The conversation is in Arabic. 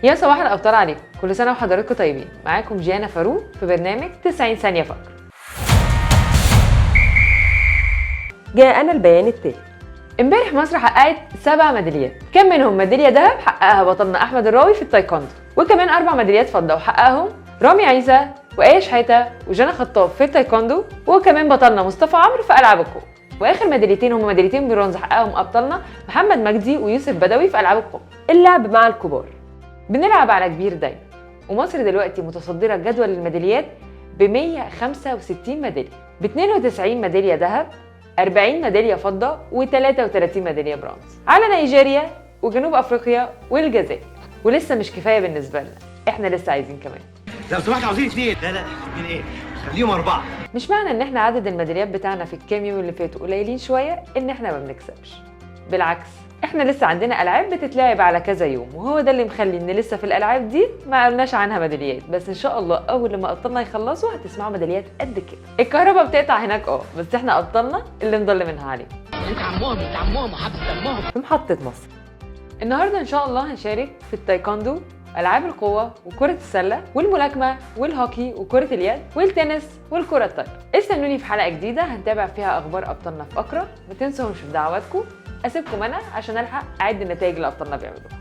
يا صباح الابطال عليكم، كل سنه وحضراتكم طيبين. معاكم جيانا فاروق في برنامج 90 ثانيه فقر. جاءنا البيان التالي. امبارح مصر حققت 7 ميداليات، كان منهم ميداليه ذهب حققها بطلنا احمد الراوي في التايكوندو، وكمان 4 ميداليات فضه وحققهم رامي عيسى وآية شحاته وجنى خطاب في التايكوندو، وكمان بطلنا مصطفى عمرو في العاب القوه. واخر ميداليتين هم ميداليتين برونز حققهم ابطالنا محمد مجدي ويوسف بدوي في العاب القوه. اللعب مع الكبار. بنلعب على كبير دايما، ومصر دلوقتي متصدره جدول الميداليات ب 165 ميداليه، ب 92 ميداليه ذهب، 40 ميداليه فضه و33 ميداليه برونز على نيجيريا وجنوب افريقيا والجزائر. ولسه مش كفايه بالنسبه لنا، احنا لسه عايزين كمان. لو سمحت عاوزين 2. لا 2 ايه؟ خليهم 4. مش معنى ان احنا عدد الميداليات بتاعنا في الكام يوم اللي فاتوا قليلين شويه ان احنا ما بنكسبش، بالعكس احنا لسه عندنا العاب بتتلعب على كذا يوم، وهو ده اللي مخلي ان لسه في الالعاب دي ما قلناش عنها ميداليات. بس ان شاء الله اول لما ابطالنا يخلصوا هتسمعوا ميداليات قد كده. الكهرباء بتقطع هناك بس احنا ابطالنا اللي مضل منها عليهم. انت عمهم وحبس دمهم. في محطة مصر النهارده ان شاء الله هنشارك في التايكوندو، العاب القوه وكره السله والملاكمه والهوكي وكره اليد والتنس والكره الطايره. استنوني في حلقه جديده هنتابع فيها اخبار ابطالنا في فقره. ما تنسوش في دعواتكم. اسيبكم انا عشان الحق اعد النتائج اللي ابطالنا بيعملوها.